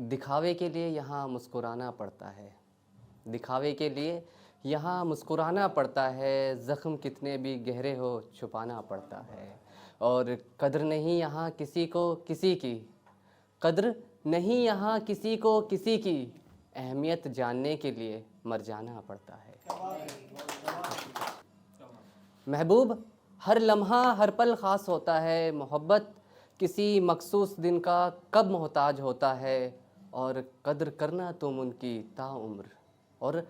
दिखावे के लिए यहाँ मुस्कुराना पड़ता है, दिखावे के लिए यहाँ मुस्कुराना पड़ता है, ज़ख्म कितने भी गहरे हो छुपाना पड़ता है। और कद्र नहीं यहाँ किसी को किसी की, कद्र नहीं यहाँ किसी को किसी की, अहमियत जानने के लिए मर जाना पड़ता है। महबूब हर लम्हा हर पल ख़ास होता है, मोहब्बत किसी मखसूस दिन का कब मोहताज होता है। और कद्र करना तुम उनकी ताउम्र, और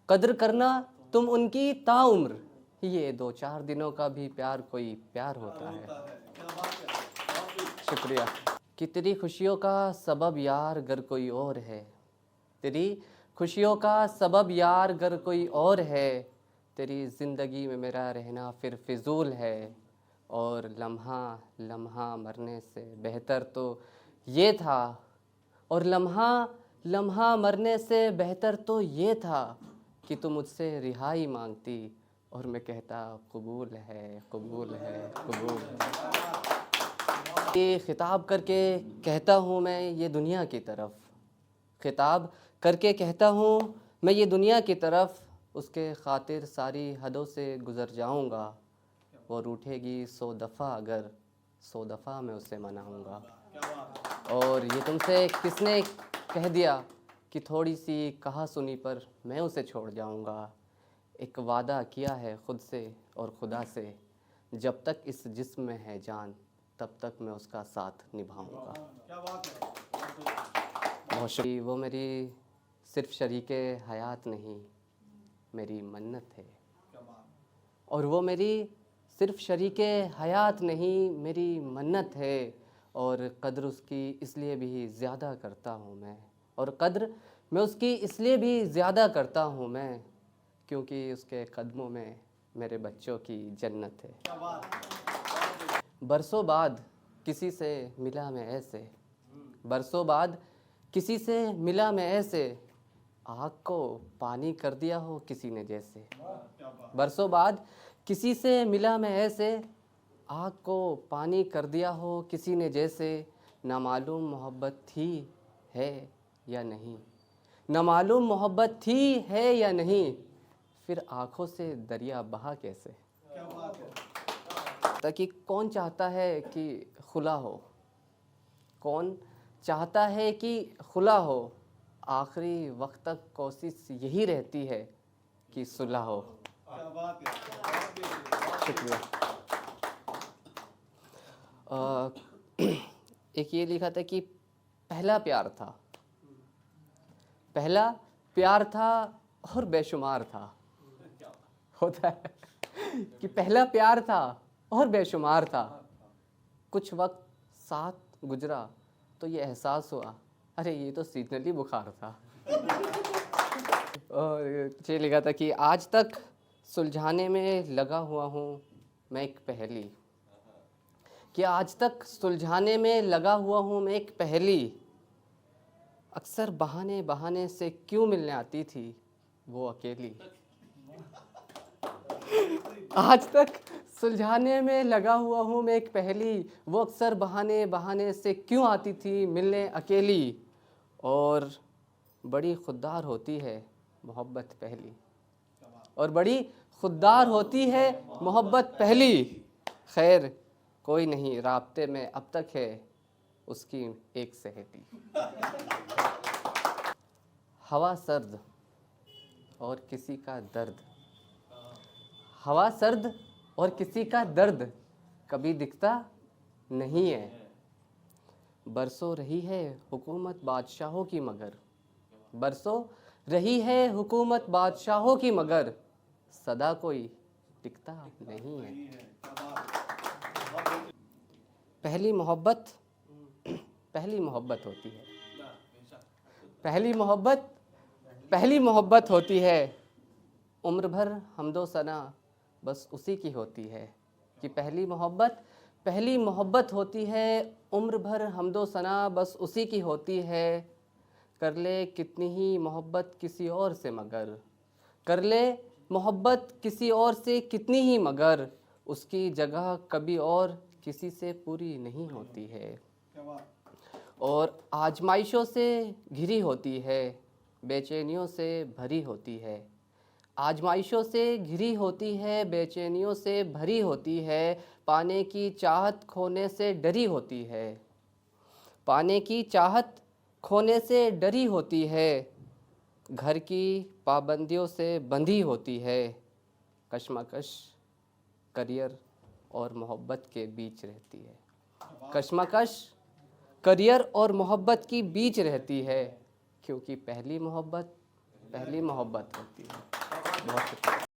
कद्र करना तुम उनकी ताउम्र, ये 2-4 दिनों का भी प्यार कोई प्यार होता है। शुक्रिया। कि तेरी खुशियों का सबब यार गर कोई और है, तेरी खुशियों का सबब यार गर कोई और है, तेरी ज़िंदगी में मेरा रहना फिर फिजूल है। और लम्हा लम्हा मरने से बेहतर तो ये था, और लम्हा लम्हा मरने से बेहतर तो ये था कि तुम मुझसे रिहाई मांगती और मैं कहता कबूल है कबूल है कबूल है। ये खिताब करके कहता हूँ मैं ये दुनिया की तरफ, खिताब करके कहता हूँ मैं ये दुनिया की तरफ, उसके खातिर सारी हदों से गुज़र जाऊँगा। वो रूठेगी 100 दफ़ा अगर 100 दफ़ा मैं उसे मनाऊँगा। और ये तुमसे किसने कह दिया कि थोड़ी सी कहा सुनी पर मैं उसे छोड़ जाऊँगा। एक वादा किया है ख़ुद से और खुदा से, जब तक इस जिस्म में है जान तब तक मैं उसका साथ निभाऊँगा। बहुत शुक्रिया। वो मेरी सिर्फ़ शरीके हयात नहीं मेरी मन्नत है, और वो मेरी सिर्फ़ शरीके हयात नहीं मेरी मन्नत है। और कद्र उसकी इसलिए भी ज़्यादा करता हूँ मैं, और कद्र मैं उसकी इसलिए भी ज़्यादा करता हूँ मैं, क्योंकि उसके कदमों में मेरे बच्चों की जन्नत है। बरसों बाद किसी से मिला मैं ऐसे, बरसों बाद किसी से मिला मैं ऐसे, आग को पानी कर दिया हो किसी ने जैसे। बरसों बाद किसी से मिला मैं ऐसे, आग को पानी कर दिया हो किसी ने जैसे। ना मालूम मोहब्बत थी है या नहीं, ना मालूम मोहब्बत थी है या नहीं, फिर आँखों से दरिया बहा कैसे। ताकि कौन चाहता है कि खुला हो, कौन चाहता है कि खुला हो, आखिरी वक्त तक कोशिश यही रहती है कि सुलह हो। शुक्रिया। एक ये लिखा था कि पहला प्यार था, पहला प्यार था और बेशुमार था। होता है कि पहला प्यार था और बेशुमार था, कुछ वक्त साथ गुजरा तो ये एहसास हुआ अरे ये तो सीजनली बुखार था। और ये लिखा था कि आज तक सुलझाने में लगा हुआ हूँ मैं एक पहेली, कि आज तक सुलझाने में लगा हुआ हूँ मैं एक पहेली, अक्सर बहाने बहाने से क्यों मिलने आती थी वो अकेली। आज तक सुलझाने में लगा हुआ हूँ मैं एक पहेली, वो अक्सर बहाने बहाने से क्यों आती थी मिलने अकेली। और बड़ी खुददार होती है मोहब्बत पहली, और बड़ी खुददार होती है मोहब्बत पहली। खैर कोई नहीं, राब्ते में अब तक है उसकी एक सहेली। हवा सर्द और किसी का दर्द, हवा सर्द और किसी का दर्द कभी दिखता नहीं है। बरसों रही है हुकूमत बादशाहों की मगर, बरसों रही है हुकूमत बादशाहों की मगर, सदा कोई टिकता नहीं है। पहली मोहब्बत होती है, पहली मोहब्बत होती है, उम्र भर हमदो सना बस उसी की होती है। कि पहली मोहब्बत होती है, उम्र भर हमदो सना बस उसी की होती है। कर ले कितनी ही मोहब्बत किसी और से मगर, कर ले मोहब्बत किसी और से कितनी ही मगर, उसकी जगह कभी और किसी से पूरी नहीं होती है। और आजमाइशों से घिरी होती है, बेचैनियों से भरी होती है। आजमाइशों से घिरी होती है, बेचैनियों से भरी होती है, पाने की चाहत खोने से डरी होती है। पाने की चाहत खोने से डरी होती है, घर की पाबंदियों से बंधी होती है। कश्मकश करियर और मोहब्बत के बीच रहती है। कश्मकश करियर और मोहब्बत की बीच रहती है, क्योंकि पहली मोहब्बत होती है। बहुत शुक्रिया।